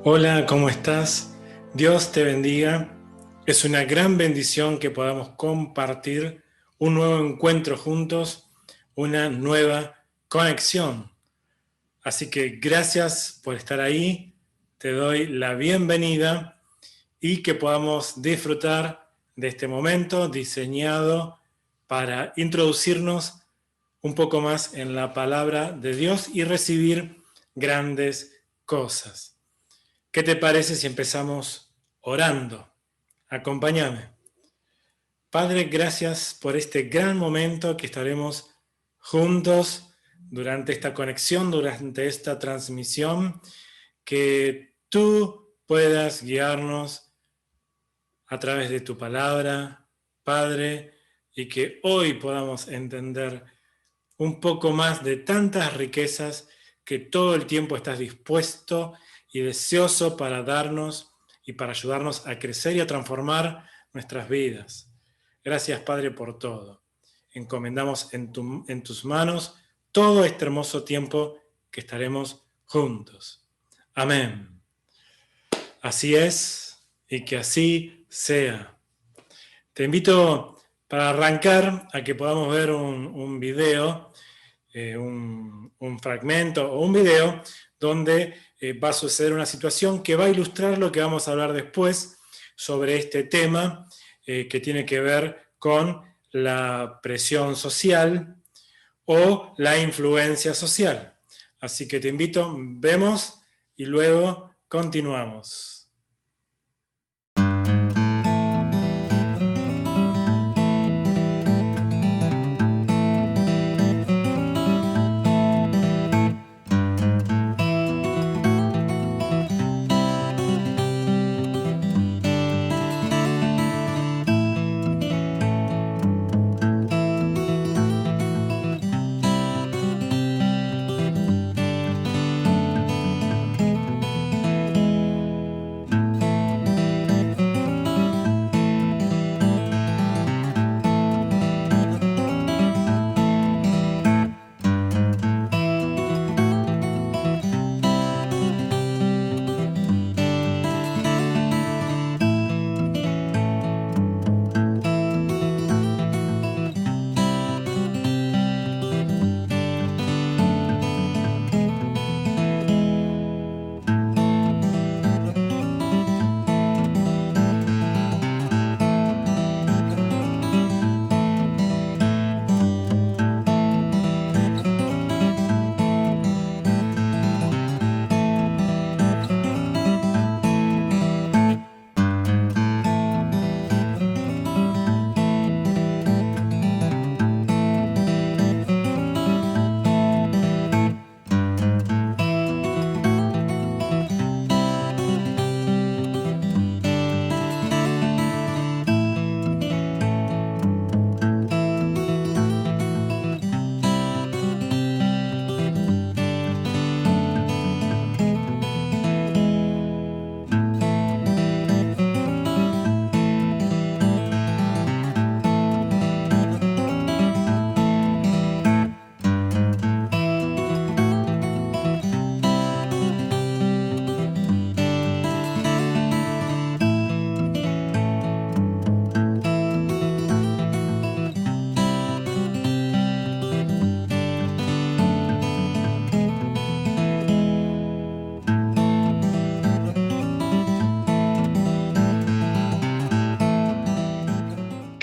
Hola, ¿cómo estás? Dios te bendiga. Es una gran bendición que podamos compartir un nuevo encuentro juntos, una nueva conexión. Así que gracias por estar ahí. Te doy la bienvenida y que podamos disfrutar de este momento diseñado para introducirnos un poco más en la palabra de Dios y recibir grandes cosas. ¿Qué te parece si empezamos orando? Acompáñame. Padre, gracias por este gran momento que estaremos juntos durante esta conexión, durante esta transmisión, que tú puedas guiarnos a través de tu palabra, Padre, y que hoy podamos entender un poco más de tantas riquezas que todo el tiempo estás dispuesto y deseoso para darnos y para ayudarnos a crecer y a transformar nuestras vidas. Gracias, Padre, por todo. Encomendamos en tus manos todo este hermoso tiempo que estaremos juntos. Amén. Así es y que así sea. Te invito para arrancar a que podamos ver un video, un fragmento o un video donde va a suceder una situación que va a ilustrar lo que vamos a hablar después sobre este tema que tiene que ver con la presión social o la influencia social. Así que te invito, vemos y luego continuamos.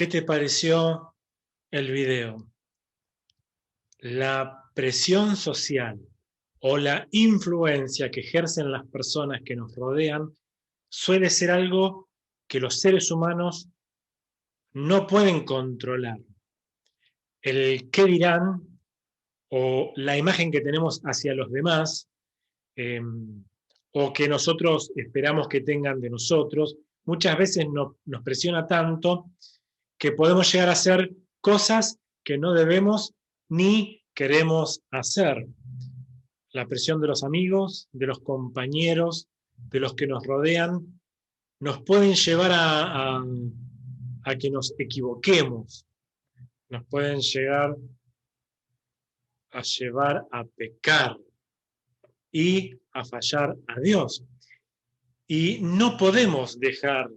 ¿Qué te pareció el video? La presión social o la influencia que ejercen las personas que nos rodean suele ser algo que los seres humanos no pueden controlar. El qué dirán o la imagen que tenemos hacia los demás o que nosotros esperamos que tengan de nosotros, muchas veces nos presiona tanto que podemos llegar a hacer cosas que no debemos ni queremos hacer. La presión de los amigos, de los compañeros, de los que nos rodean, nos pueden llevar a que nos equivoquemos, nos pueden llegar a llevar a pecar y a fallar a Dios. Y no podemos dejar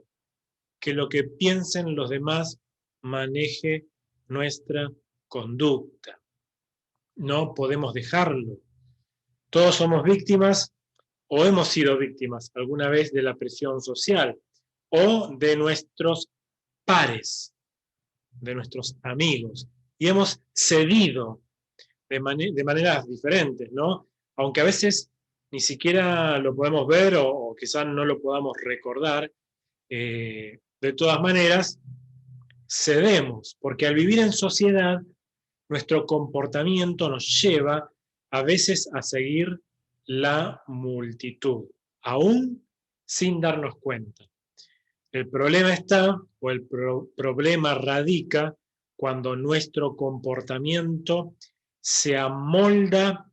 que lo que piensen los demás maneje nuestra conducta. No podemos dejarlo. Todos somos víctimas o hemos sido víctimas alguna vez de la presión social o de nuestros pares, de nuestros amigos. Y hemos cedido de maneras diferentes, ¿no? Aunque a veces ni siquiera lo podemos ver o quizás no lo podamos recordar, de todas maneras, cedemos, porque al vivir en sociedad, nuestro comportamiento nos lleva a veces a seguir la multitud, aún sin darnos cuenta. El problema está, o el problema radica, cuando nuestro comportamiento se amolda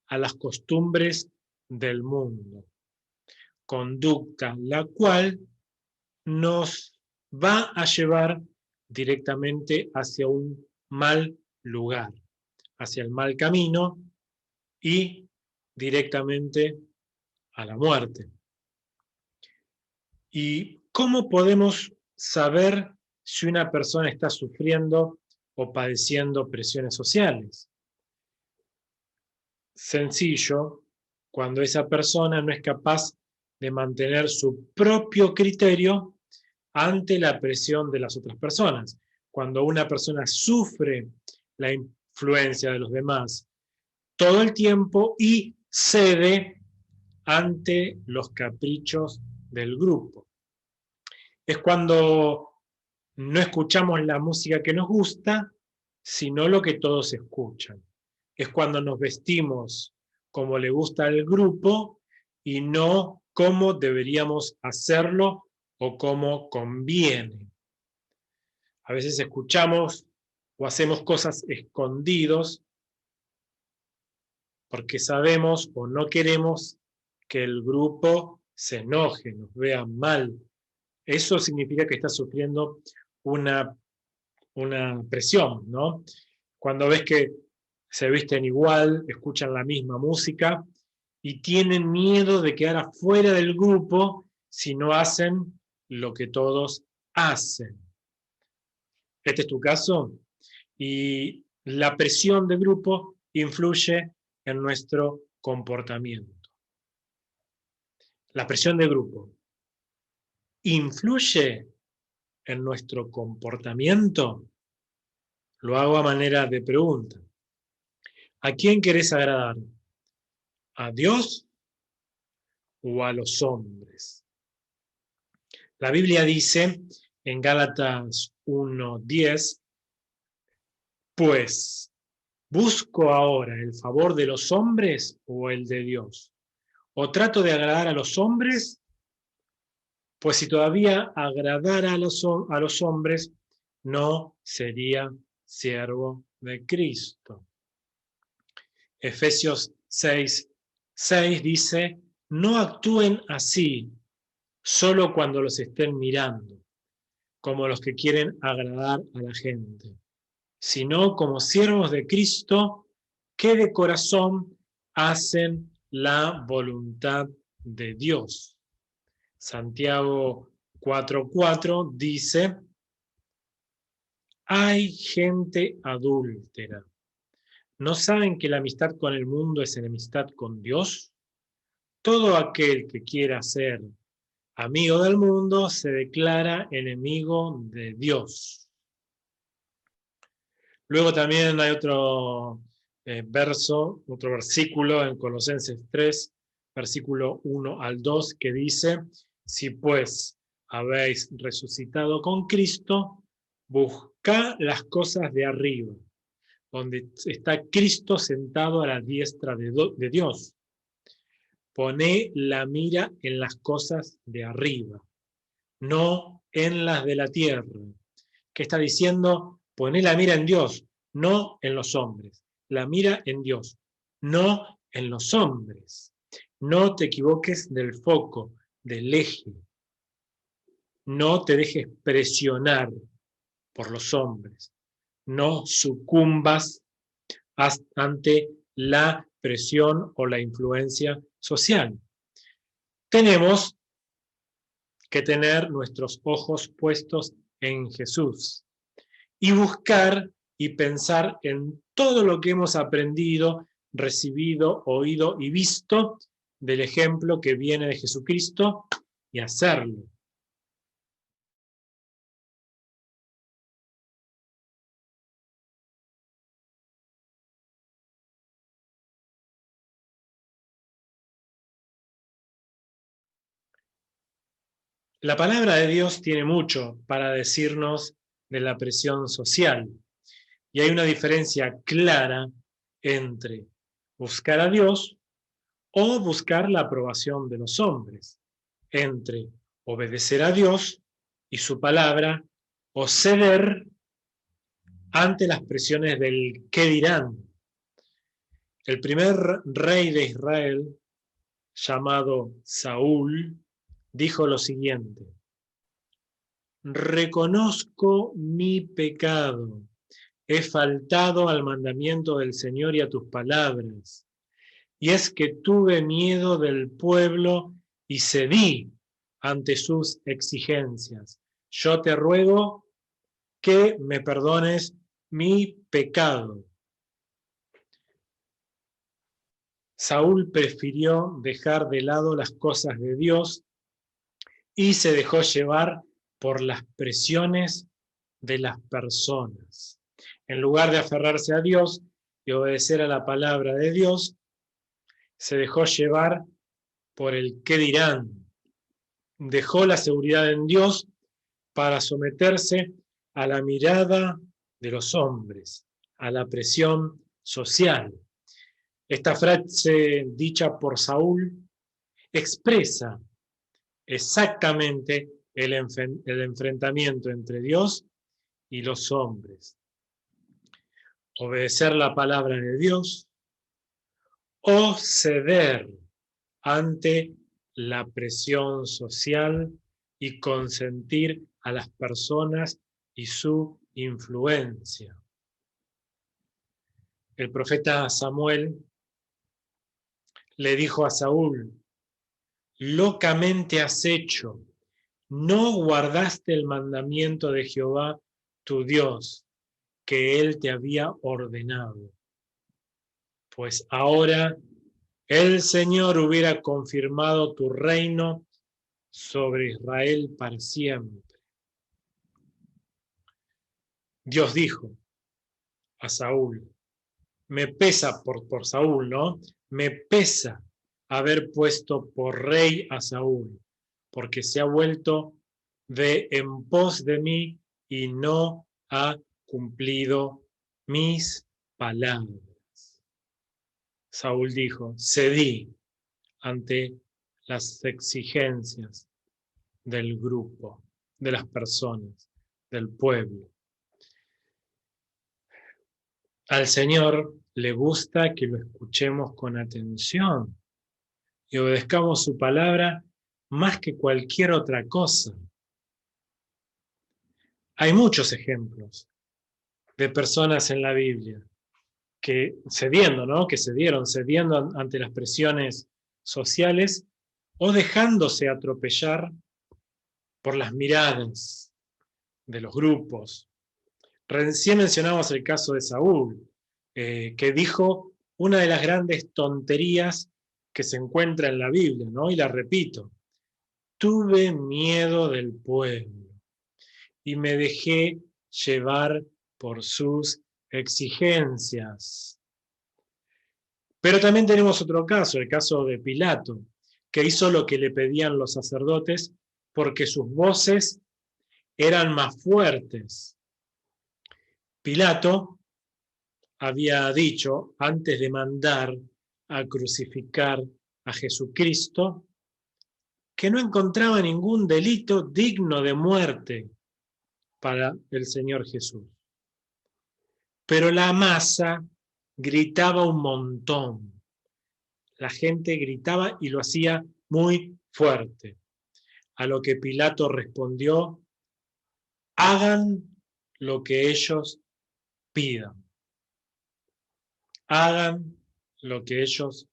a las costumbres del mundo. Conducta la cual nos va a llevar directamente hacia un mal lugar, hacia el mal camino y directamente a la muerte. ¿Y cómo podemos saber si una persona está sufriendo o padeciendo presiones sociales? Sencillo, cuando esa persona no es capaz de mantener su propio criterio ante la presión de las otras personas. Cuando una persona sufre la influencia de los demás todo el tiempo y cede ante los caprichos del grupo. Es cuando no escuchamos la música que nos gusta, sino lo que todos escuchan. Es cuando nos vestimos como le gusta al grupo y no como deberíamos hacerlo o como conviene. A veces escuchamos o hacemos cosas escondidos porque sabemos o no queremos que el grupo se enoje, nos vea mal. Eso significa que está sufriendo una presión, ¿no? Cuando ves que se visten igual, escuchan la misma música y tienen miedo de quedar afuera del grupo si no hacen lo que todos hacen. Este es tu caso. Y la presión del grupo influye en nuestro comportamiento. La presión del grupo influye en nuestro comportamiento. Lo hago a manera de pregunta. ¿A quién querés agradar? ¿A Dios o a los hombres? La Biblia dice en Gálatas 1:10, pues, ¿busco ahora el favor de los hombres o el de Dios? ¿O trato de agradar a los hombres? Pues si todavía agradara a los hombres, no sería siervo de Cristo. Efesios 6:6 dice, no actúen así, solo cuando los estén mirando, como los que quieren agradar a la gente, sino como siervos de Cristo que de corazón hacen la voluntad de Dios. Santiago 4:4 dice, hay gente adúltera. ¿No saben que la amistad con el mundo es enemistad con Dios? Todo aquel que quiera ser amigo del mundo se declara enemigo de Dios. Luego también hay otro otro versículo en Colosenses 3, versículo 1 al 2, que dice: si pues habéis resucitado con Cristo, buscad las cosas de arriba, donde está Cristo sentado a la diestra de Dios. Poné la mira en las cosas de arriba, no en las de la tierra. ¿Qué está diciendo? Poné la mira en Dios, no en los hombres. La mira en Dios, no en los hombres. No te equivoques del foco, del eje. No te dejes presionar por los hombres. No sucumbas ante la presión o la influencia social. Tenemos que tener nuestros ojos puestos en Jesús y buscar y pensar en todo lo que hemos aprendido, recibido, oído y visto del ejemplo que viene de Jesucristo y hacerlo. La palabra de Dios tiene mucho para decirnos de la presión social, y hay una diferencia clara entre buscar a Dios o buscar la aprobación de los hombres, entre obedecer a Dios y su palabra o ceder ante las presiones del qué dirán. El primer rey de Israel, llamado Saúl, dijo lo siguiente: reconozco mi pecado, he faltado al mandamiento del Señor y a tus palabras, y es que tuve miedo del pueblo y cedí ante sus exigencias. Yo te ruego que me perdones mi pecado. Saúl prefirió dejar de lado las cosas de Dios y se dejó llevar por las presiones de las personas. En lugar de aferrarse a Dios y obedecer a la palabra de Dios, se dejó llevar por el qué dirán. Dejó la seguridad en Dios para someterse a la mirada de los hombres, a la presión social. Esta frase dicha por Saúl expresa exactamente el enfrentamiento entre Dios y los hombres. Obedecer la palabra de Dios o ceder ante la presión social y consentir a las personas y su influencia. El profeta Samuel le dijo a Saúl: locamente has hecho, no guardaste el mandamiento de Jehová tu Dios, que él te había ordenado. Pues ahora el Señor hubiera confirmado tu reino sobre Israel para siempre. Dios dijo a Saúl, me pesa por Saúl, ¿no? Me pesa haber puesto por rey a Saúl, porque se ha vuelto de en pos de mí y no ha cumplido mis palabras. Saúl dijo, cedí ante las exigencias del grupo, de las personas, del pueblo. Al Señor le gusta que lo escuchemos con atención y obedezcamos su palabra más que cualquier otra cosa. Hay muchos ejemplos de personas en la Biblia que cediendo, ¿no? Que cediendo ante las presiones sociales o dejándose atropellar por las miradas de los grupos. Recién mencionamos el caso de Saúl, que dijo una de las grandes tonterías que se encuentra en la Biblia, ¿no? Y la repito, tuve miedo del pueblo y me dejé llevar por sus exigencias. Pero también tenemos otro caso, el caso de Pilato, que hizo lo que le pedían los sacerdotes porque sus voces eran más fuertes. Pilato había dicho, antes de mandar a crucificar a Jesucristo, que no encontraba ningún delito digno de muerte para el Señor Jesús. Pero la masa gritaba un montón. La gente gritaba y lo hacía muy fuerte. A lo que Pilato respondió, hagan lo que ellos pidan. Hagan lo que ellos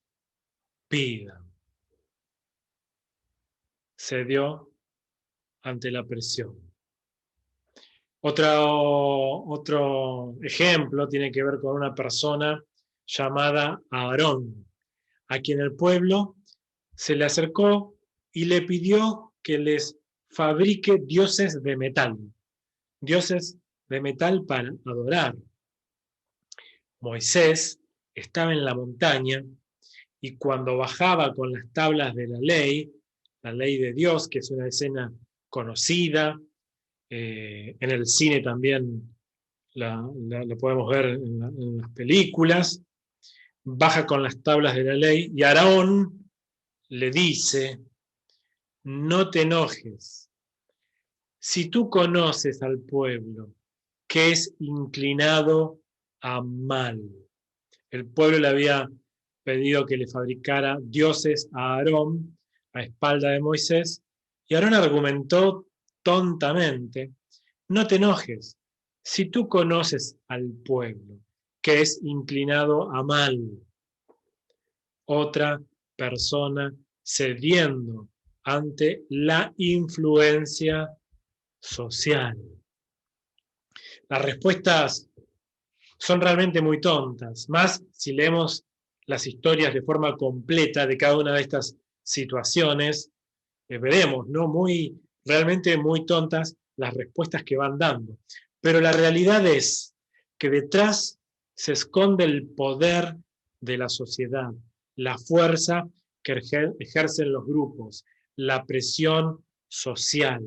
pidan. Cedió ante la presión. Otro ejemplo tiene que ver con una persona llamada Aarón, a quien el pueblo se le acercó y le pidió que les fabrique dioses de metal para adorar. Moisés estaba en la montaña y cuando bajaba con las tablas de la ley de Dios, que es una escena conocida, en el cine también la podemos ver en las películas, baja con las tablas de la ley y Aarón le dice, no te enojes, si tú conoces al pueblo que es inclinado a mal. El pueblo le había pedido que le fabricara dioses a Aarón a espalda de Moisés y Aarón argumentó tontamente, no te enojes, si tú conoces al pueblo que es inclinado a mal. Otra persona cediendo ante la influencia social. Las respuestas son realmente muy tontas, más si leemos las historias de forma completa de cada una de estas situaciones, veremos, ¿no? Realmente muy tontas las respuestas que van dando. Pero la realidad es que detrás se esconde el poder de la sociedad, la fuerza que ejercen los grupos, la presión social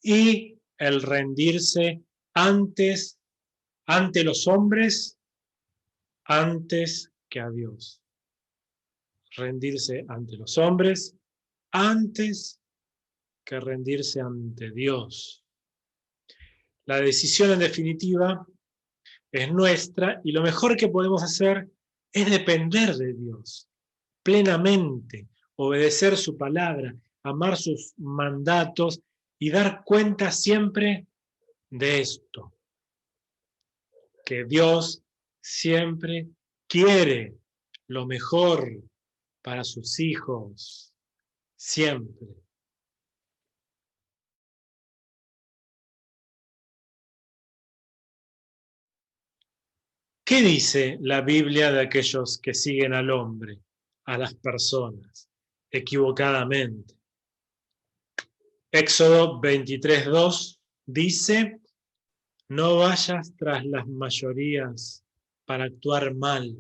y el rendirse ante los hombres antes que a Dios. Rendirse ante los hombres antes que rendirse ante Dios. La decisión en definitiva es nuestra y lo mejor que podemos hacer es depender de Dios plenamente, obedecer su palabra, amar sus mandatos y dar cuenta siempre de esto, que Dios siempre quiere lo mejor para sus hijos, siempre. ¿Qué dice la Biblia de aquellos que siguen al hombre, a las personas, equivocadamente? Éxodo 23:2 dice, no vayas tras las mayorías para actuar mal.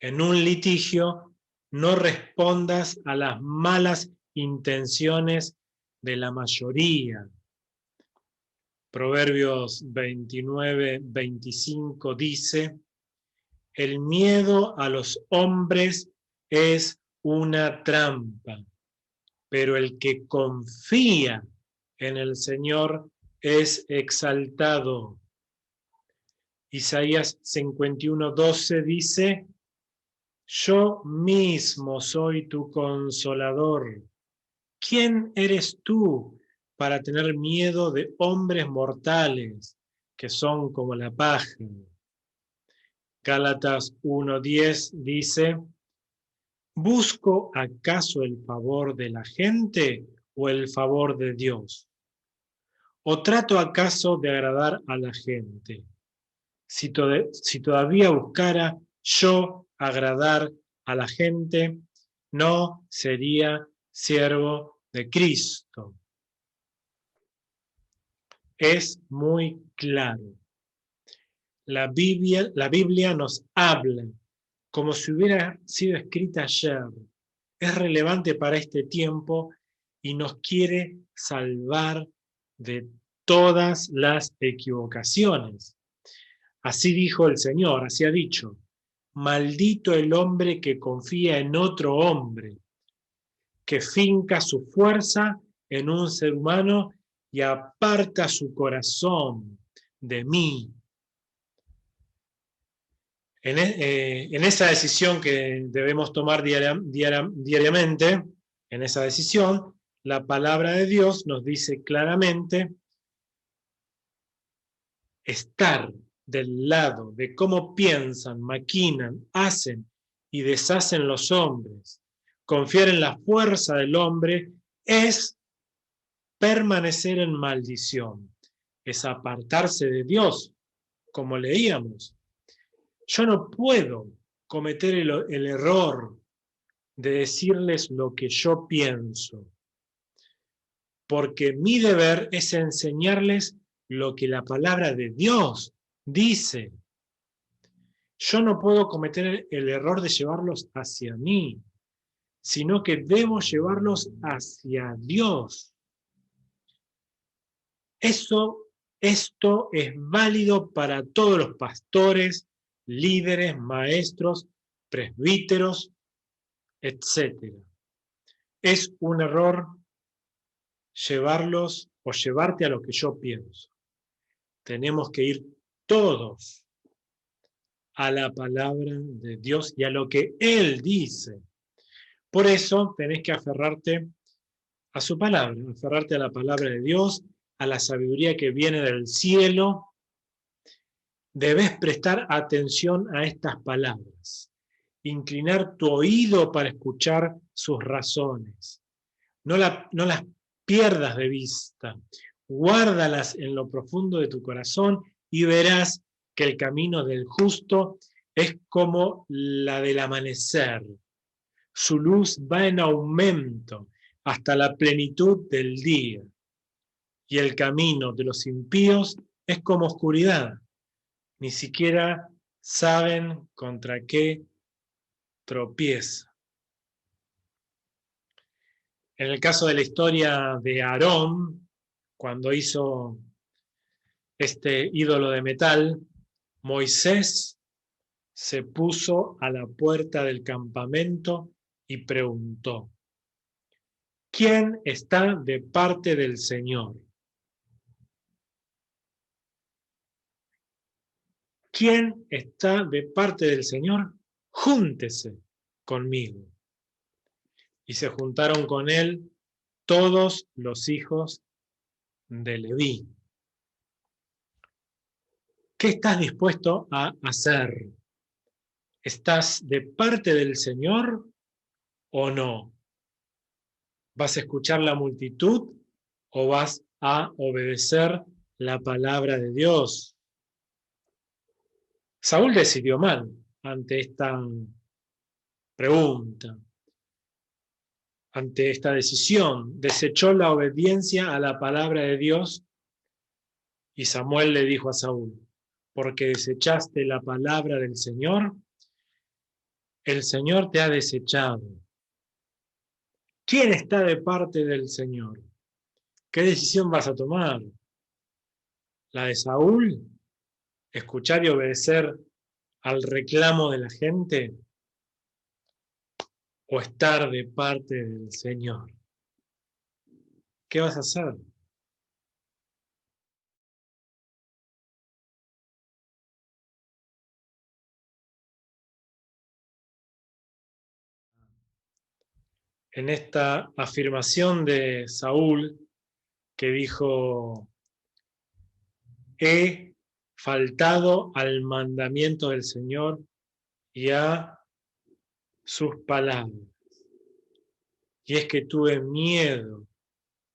En un litigio, no respondas a las malas intenciones de la mayoría. Proverbios 29:25 dice, el miedo a los hombres es una trampa, pero el que confía en el Señor es exaltado. Isaías 51:12 dice, yo mismo soy tu consolador. ¿Quién eres tú para tener miedo de hombres mortales que son como la paja? Gálatas 1:10 dice, ¿busco acaso el favor de la gente o el favor de Dios? ¿O trato acaso de agradar a la gente? Si todavía buscara yo agradar a la gente, no sería siervo de Cristo. Es muy claro. La Biblia nos habla como si hubiera sido escrita ayer. Es relevante para este tiempo y nos quiere salvar de todas las equivocaciones. Así dijo el Señor, así ha dicho: maldito el hombre que confía en otro hombre, que finca su fuerza en un ser humano y aparta su corazón de mí. En esa decisión que debemos tomar diariamente, en esa decisión, la palabra de Dios nos dice claramente estar del lado de cómo piensan, maquinan, hacen y deshacen los hombres. Confiar en la fuerza del hombre es permanecer en maldición, es apartarse de Dios, como leíamos. Yo no puedo cometer el error de decirles lo que yo pienso, porque mi deber es enseñarles lo que la palabra de Dios dice. Yo no puedo cometer el error de llevarlos hacia mí, sino que debo llevarlos hacia Dios. Esto es válido para todos los pastores, líderes, maestros, presbíteros, etc. Es un error llevarlos o llevarte a lo que yo pienso. Tenemos que ir todos a la palabra de Dios y a lo que Él dice. Por eso tenés que aferrarte a su palabra, aferrarte a la palabra de Dios, a la sabiduría que viene del cielo. Debes prestar atención a estas palabras, inclinar tu oído para escuchar sus razones. No las pierdas de vista, guárdalas en lo profundo de tu corazón y verás que el camino del justo es como la del amanecer. Su luz va en aumento hasta la plenitud del día. Y el camino de los impíos es como oscuridad. Ni siquiera saben contra qué tropieza. En el caso de la historia de Aarón, cuando hizo este ídolo de metal, Moisés se puso a la puerta del campamento y preguntó: ¿quién está de parte del Señor? ¿Quién está de parte del Señor? Júntese conmigo. Y se juntaron con él todos los hijos de Leví. ¿Qué estás dispuesto a hacer? ¿Estás de parte del Señor o no? ¿Vas a escuchar la multitud o vas a obedecer la palabra de Dios? Saúl decidió mal ante esta pregunta, ante esta decisión. Desechó la obediencia a la palabra de Dios y Samuel le dijo a Saúl: porque desechaste la palabra del Señor, el Señor te ha desechado. ¿Quién está de parte del Señor? ¿Qué decisión vas a tomar? ¿La de Saúl? ¿Escuchar y obedecer al reclamo de la gente? ¿O estar de parte del Señor? ¿Qué vas a hacer? En esta afirmación de Saúl que dijo: he faltado al mandamiento del Señor y a sus palabras. Y es que tuve miedo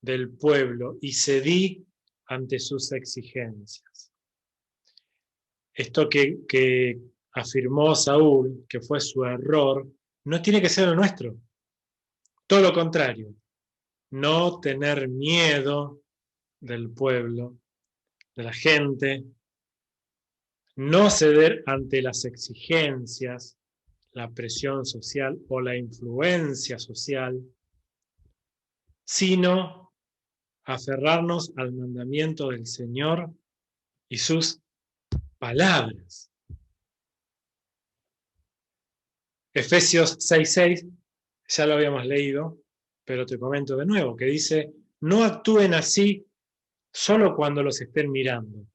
del pueblo y cedí ante sus exigencias. Esto que afirmó Saúl, que fue su error, no tiene que ser el nuestro. Todo lo contrario, no tener miedo del pueblo, de la gente, No ceder ante las exigencias, la presión social o la influencia social, sino aferrarnos al mandamiento del Señor y sus palabras. Efesios 6:6, ya lo habíamos leído, pero te comento de nuevo, que dice, no actúen así solo cuando los estén mirando,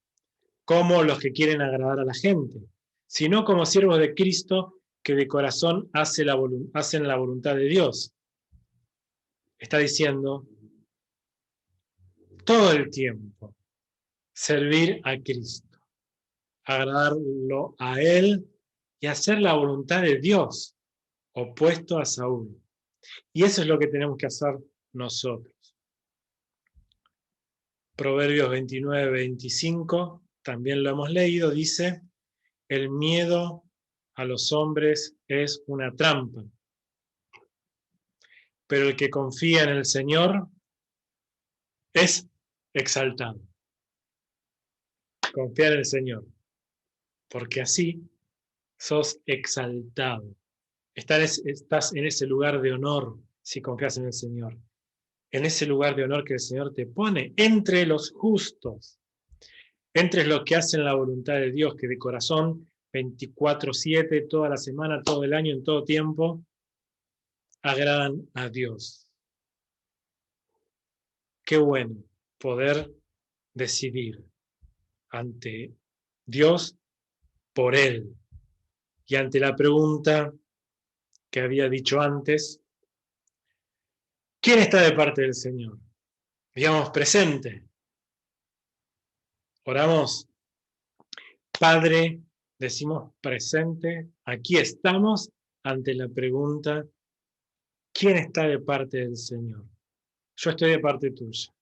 como los que quieren agradar a la gente, sino como siervos de Cristo que de corazón hacen la voluntad de Dios. Está diciendo, todo el tiempo, servir a Cristo, agradarlo a Él y hacer la voluntad de Dios, opuesto a Saúl. Y eso es lo que tenemos que hacer nosotros. Proverbios 29-25, también lo hemos leído, dice, el miedo a los hombres es una trampa, pero el que confía en el Señor es exaltado. Confiar en el Señor, porque así sos exaltado. Estás en ese lugar de honor si confías en el Señor. En ese lugar de honor que el Señor te pone entre los justos, entre los que hacen la voluntad de Dios, que de corazón 24/7, toda la semana, todo el año, en todo tiempo, agradan a Dios. Qué bueno poder decidir ante Dios por Él. Y ante la pregunta que había dicho antes, ¿quién está de parte del Señor? Digamos presente. Oramos. Padre, decimos presente, aquí estamos ante la pregunta, ¿quién está de parte del Señor? Yo estoy de parte tuya.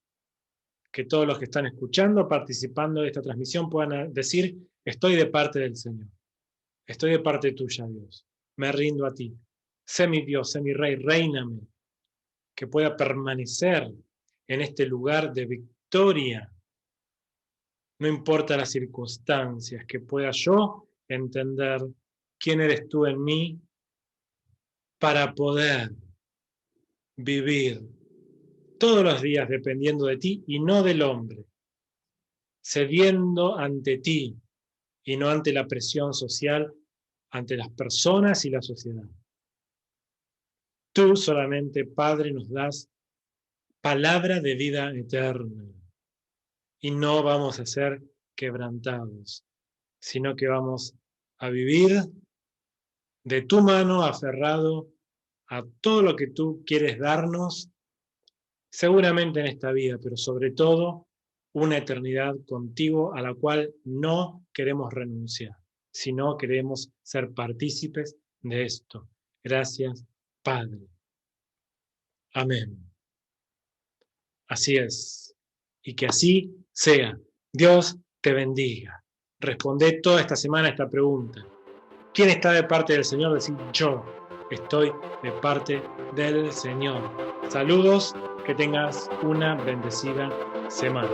Que todos los que están escuchando, participando de esta transmisión puedan decir, estoy de parte del Señor. Estoy de parte tuya, Dios. Me rindo a ti. Sé mi Dios, sé mi Rey, réiname. Que pueda permanecer en este lugar de victoria. No importa las circunstancias, que pueda yo entender quién eres tú en mí para poder vivir todos los días dependiendo de ti y no del hombre, cediendo ante ti y no ante la presión social, ante las personas y la sociedad. Tú solamente, Padre, nos das palabra de vida eterna y no vamos a ser quebrantados, sino que vamos a vivir de tu mano aferrado a todo lo que tú quieres darnos, seguramente en esta vida, pero sobre todo una eternidad contigo a la cual no queremos renunciar, sino queremos ser partícipes de esto. Gracias, Padre. Amén. Así es. Y que así sea. Dios te bendiga. Responde toda esta semana a esta pregunta. ¿Quién está de parte del Señor? Decir, yo estoy de parte del Señor. Saludos, que tengas una bendecida semana.